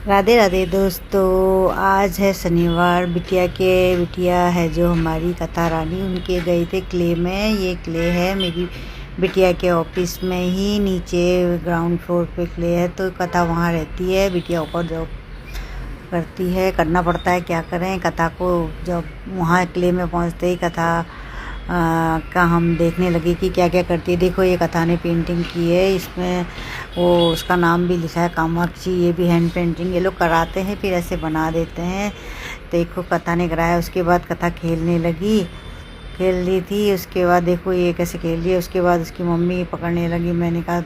राधे राधे दोस्तों। आज है शनिवार। बिटिया है जो हमारी कथा रानी, उनके गए थे क्ले में। ये क्ले है मेरी बिटिया के ऑफिस में ही, नीचे ग्राउंड फ्लोर पे क्ले है, तो कथा वहाँ रहती है। बिटिया ऊपर जॉब करती है, करना पड़ता है, क्या करें। कथा को जब वहाँ क्ले में पहुँचते ही कथा का हम देखने लगे कि क्या क्या करती है। देखो ये कथा ने पेंटिंग की है, इसमें वो उसका नाम भी लिखा है कामाक्षी। ये भी हैंड पेंटिंग ये लोग कराते हैं, फिर ऐसे बना देते हैं। देखो कथा ने कराया, उसके बाद कथा खेलने लगी, खेल रही थी। उसके बाद देखो ये कैसे खेल रही है। उसके बाद उसकी मम्मी पकड़ने लगी। मैंने कहा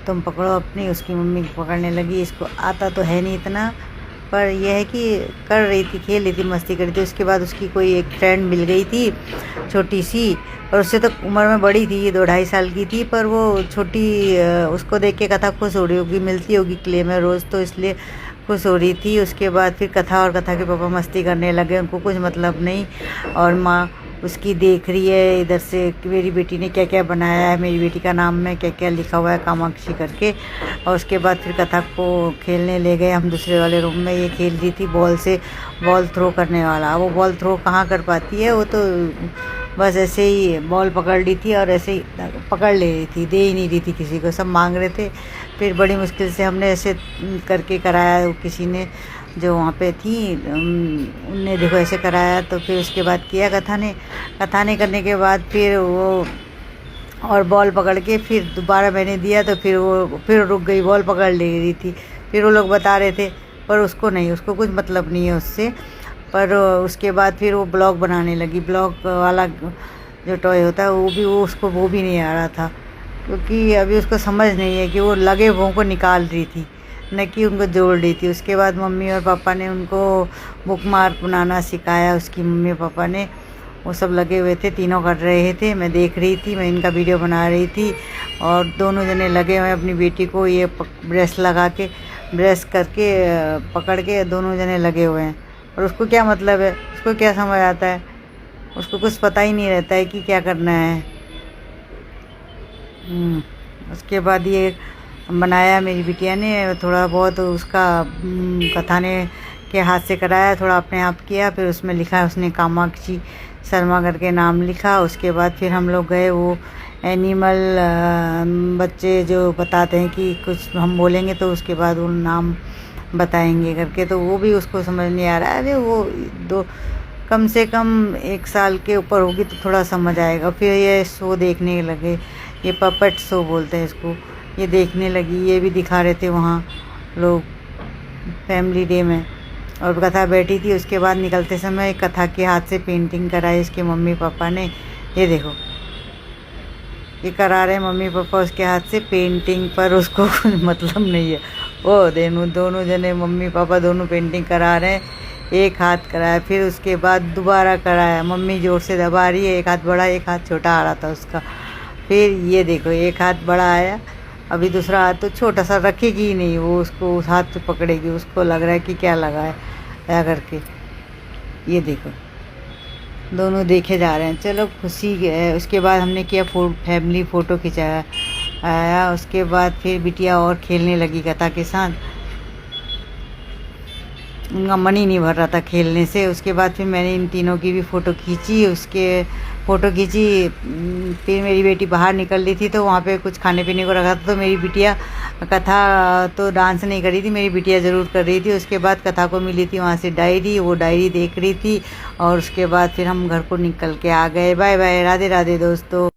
तुम पकड़ो अपनी। उसकी मम्मी पकड़ने लगी। इसको आता तो है नहीं इतना, पर यह है कि कर रही थी, खेल रही थी, मस्ती कर रही थी। उसके बाद उसकी कोई एक फ्रेंड मिल गई थी, छोटी सी, और उससे तो उम्र में बड़ी थी, ये 2-2.5 साल की थी, पर वो छोटी उसको देख के कथा खुश हो रही होगी, मिलती होगी क्ले में रोज़, तो इसलिए खुश हो रही थी। उसके बाद फिर कथा और कथा के पापा मस्ती करने लगे, उनको कुछ मतलब नहीं। और माँ उसकी देख रही है इधर से कि मेरी बेटी ने क्या क्या बनाया है, मेरी बेटी का नाम में क्या क्या लिखा हुआ है कामाक्षी करके। और उसके बाद फिर कथा को खेलने ले गए हम दूसरे वाले रूम में। ये खेल रही थी बॉल से, बॉल थ्रो करने वाला। वो बॉल थ्रो कहाँ कर पाती है, वो तो बस ऐसे ही बॉल पकड़ ली थी और ऐसे ही पकड़ ले रही थी, दे ही नहीं रही थी किसी को, सब मांग रहे थे। फिर बड़ी मुश्किल से हमने ऐसे करके कराया, किसी ने जो वहाँ पे थी उनने देखो ऐसे कराया। तो फिर उसके बाद किया कथा ने करने के बाद फिर वो और बॉल पकड़ के फिर दोबारा मैंने दिया, तो फिर वो फिर रुक गई, बॉल पकड़ ले रही थी। फिर वो लोग बता रहे थे, पर उसको नहीं, उसको कुछ मतलब नहीं है उससे। पर उसके बाद फिर वो ब्लॉक बनाने लगी। ब्लॉक वाला जो टॉय होता है उसको वो भी नहीं आ रहा था, क्योंकि अभी उसको समझ नहीं है कि वो लगे हुओं को निकाल रही थी, न कि उनको जोड़ रही थी। उसके बाद मम्मी और पापा ने उनको बुक मार्क बनाना सिखाया। उसकी मम्मी पापा ने, वो सब लगे हुए थे, तीनों कर रहे थे, मैं देख रही थी, मैं इनका वीडियो बना रही थी। और दोनों जने लगे हुए अपनी बेटी को ये ब्रेस लगा के, ब्रेस करके पकड़ के दोनों जने लगे हुए हैं। और उसको क्या मतलब है, उसको क्या समझ आता है, उसको कुछ पता ही नहीं रहता है कि क्या करना है। उसके बाद ये बनाया मेरी बिटिया ने, थोड़ा बहुत उसका कथा ने के हाथ से कराया, थोड़ा अपने आप किया। फिर उसमें लिखा, उसने कामाक्षी शर्मा करके नाम लिखा। उसके बाद फिर हम लोग गए, वो एनिमल बच्चे जो बताते हैं कि कुछ हम बोलेंगे तो उसके बाद वो नाम बताएंगे करके, तो वो भी उसको समझ नहीं आ रहा है। अरे वो कम से कम 1 साल के ऊपर होगी तो थोड़ा समझ आएगा। फिर ये शो देखने लगे, ये पपेट शो बोलते हैं इसको, ये देखने लगी। ये भी दिखा रहे थे वहाँ लोग फैमिली डे में, और कथा बैठी थी। उसके बाद निकलते समय कथा के हाथ से पेंटिंग कराई इसके मम्मी पापा ने। ये देखो ये करा रहे मम्मी पापा उसके हाथ से पेंटिंग, पर उसको कुछ मतलब नहीं है। वो दोनों जने मम्मी पापा दोनों पेंटिंग करा रहे हैं, एक हाथ कराया, फिर उसके बाद दोबारा कराया। मम्मी जोर से दबा रही है, एक हाथ बड़ा एक हाथ छोटा आ रहा था उसका। फिर ये देखो एक हाथ बड़ा आया, अभी दूसरा हाथ तो छोटा सा रखेगी ही नहीं, वो उसको उस हाथ से पकड़ेगी। उसको लग रहा है कि क्या लगा है क्या करके। ये देखो दोनों देखे जा रहे हैं, चलो खुशी है। उसके बाद हमने किया फैमिली फ़ोटो खिंचाया आया। उसके बाद फिर बिटिया और खेलने लगी कथा के साथ, उनका मन ही नहीं भर रहा था खेलने से। उसके बाद फिर मैंने इन तीनों की भी फ़ोटो खींची। फिर मेरी बेटी बाहर निकल रही थी, तो वहाँ पे कुछ खाने पीने को रखा था, तो मेरी बिटिया कथा तो डांस नहीं कर रही थी, मेरी बिटिया ज़रूर कर रही थी। उसके बाद कथा को मिली थी वहाँ से डायरी, वो डायरी देख रही थी। और उसके बाद फिर हम घर को निकल के आ गए। बाय बाय, राधे राधे दोस्तों।